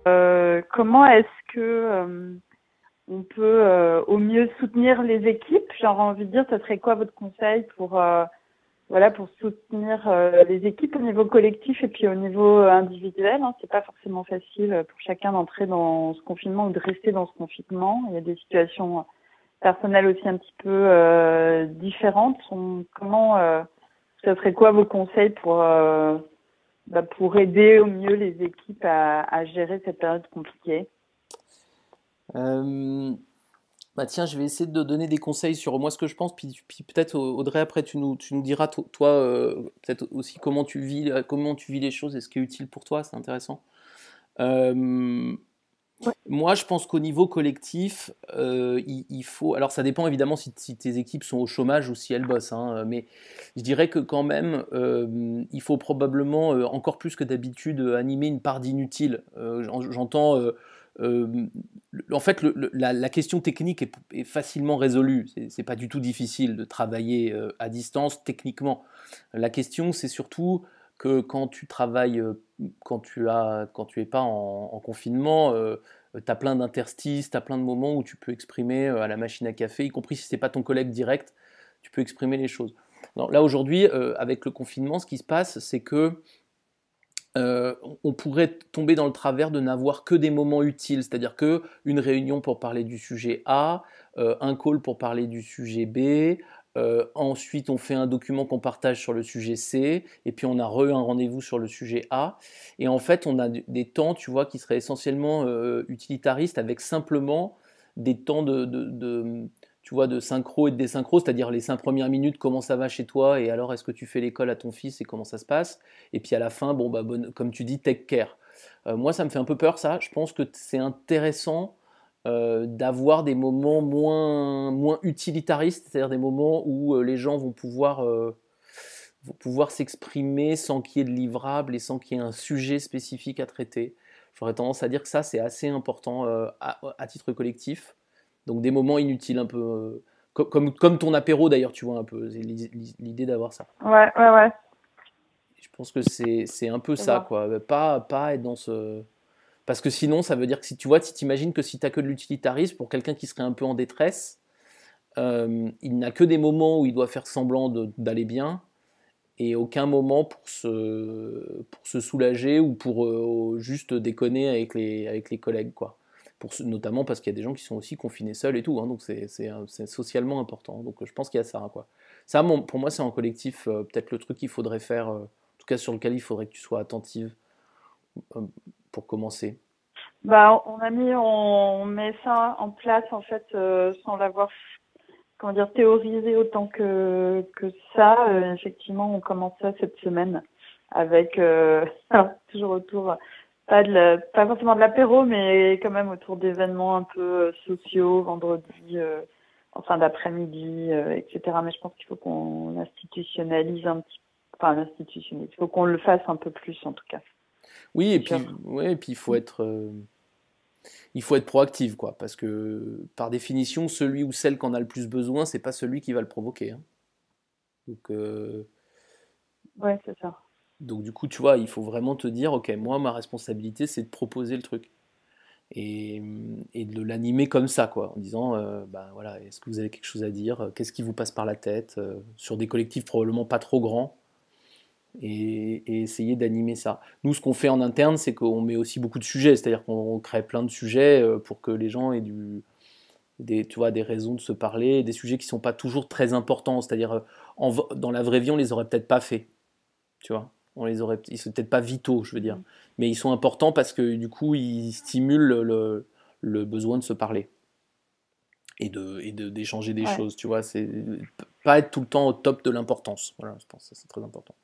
Comment est-ce que on peut au mieux soutenir les équipes? J'aurais envie de dire, ça serait quoi votre conseil pour voilà, pour soutenir les équipes au niveau collectif et puis au niveau individuel, hein. C'est pas forcément facile pour chacun d'entrer dans ce confinement ou de rester dans ce confinement. Il y a des situations personnelles aussi un petit peu différentes. Comment ça serait quoi vos conseils pour aider au mieux les équipes à gérer cette période compliquée? Euh, Bah tiens, je vais essayer de donner des conseils sur moi ce que je pense, puis peut-être Audrey après tu nous diras toi peut-être aussi comment tu vis les choses et ce qui est utile pour toi, c'est intéressant. Euh, Ouais. Moi je pense qu'au niveau collectif, il faut, alors ça dépend évidemment si tes équipes sont au chômage ou si elles bossent, hein, mais je dirais que quand même il faut probablement encore plus que d'habitude animer une part d'inutile. J'entends euh, en fait, la question technique est facilement résolue. C'est pas du tout difficile de travailler à distance techniquement. La question, c'est surtout que quand tu travailles, quand tu es pas en confinement, tu as plein d'interstices, tu as plein de moments où tu peux exprimer à la machine à café, y compris si c'est pas ton collègue direct, tu peux exprimer les choses. Alors là aujourd'hui, avec le confinement, ce qui se passe, c'est que on pourrait tomber dans le travers de n'avoir que des moments utiles, c'est-à-dire que une réunion pour parler du sujet A, un call pour parler du sujet B, ensuite on fait un document qu'on partage sur le sujet C, et puis on a un rendez-vous sur le sujet A, et en fait on a des temps, tu vois, qui seraient essentiellement utilitaristes avec simplement des temps tu vois, de synchro et de désynchro, c'est-à-dire les 5 premières minutes, comment ça va chez toi, et alors est-ce que tu fais l'école à ton fils et comment ça se passe, et puis à la fin, bon, bah, comme tu dis, take care. Moi, ça me fait un peu peur, ça. Je pense que c'est intéressant d'avoir des moments moins utilitaristes, c'est-à-dire des moments où les gens vont pouvoir s'exprimer sans qu'il y ait de livrable et sans qu'il y ait un sujet spécifique à traiter. J'aurais tendance à dire que ça, c'est assez important à titre collectif. Donc des moments inutiles, un peu comme ton apéro d'ailleurs, tu vois, un peu. C'est l'idée d'avoir ça. Ouais, ouais, ouais, Je pense que c'est un peu je ça, vois. quoi. Pas être dans ce. Parce que sinon, ça veut dire que si tu vois, si tu imagines que si tu n'as que de l'utilitarisme, pour quelqu'un qui serait un peu en détresse, il n'a que des moments où il doit faire semblant d'aller bien et aucun moment pour se soulager ou pour juste déconner avec les collègues, quoi. Notamment parce qu'il y a des gens qui sont aussi confinés seuls et tout, hein, donc c'est socialement important. Donc je pense qu'il y a ça, hein, quoi. Ça, pour moi, c'est en collectif peut-être le truc qu'il faudrait faire, en tout cas sur lequel il faudrait que tu sois attentive euh, pour commencer. Bah, on met ça en place en fait sans l'avoir, comment dire, théorisé autant que ça. Effectivement, on commence ça cette semaine avec alors, toujours autour pas forcément de l'apéro, mais quand même autour d'événements un peu sociaux, vendredi, en fin d'après-midi, etc. Mais je pense qu'il faut qu'on institutionnalise un petit, enfin institutionnalise. Il faut qu'on le fasse un peu plus en tout cas, Oui, et c'est puis, sûr. ouais, et puis il faut être proactif, quoi, parce que par définition, celui ou celle qui en a le plus besoin, c'est pas celui qui va le provoquer, hein. Donc, Ouais, c'est ça. donc du coup, tu vois, il faut vraiment te dire, ok, moi, ma responsabilité, c'est de proposer le truc et de l'animer comme ça, quoi, en disant, bah voilà, est-ce que vous avez quelque chose à dire? Qu'est-ce qui vous passe par la tête? Sur des collectifs probablement pas trop grands, et essayer d'animer ça. Nous, ce qu'on fait en interne, c'est qu'on met aussi beaucoup de sujets, c'est-à-dire qu'on crée plein de sujets pour que les gens aient tu vois, des raisons de se parler, des sujets qui sont pas toujours très importants, c'est-à-dire dans la vraie vie, on les aurait peut-être pas fait, tu vois. Ils sont peut-être pas vitaux, je veux dire, Mm. mais ils sont importants parce que du coup, ils stimulent le besoin de se parler d'échanger des Ouais. choses, tu vois. C'est pas être tout le temps au top de l'importance. Voilà, je pense que c'est très important.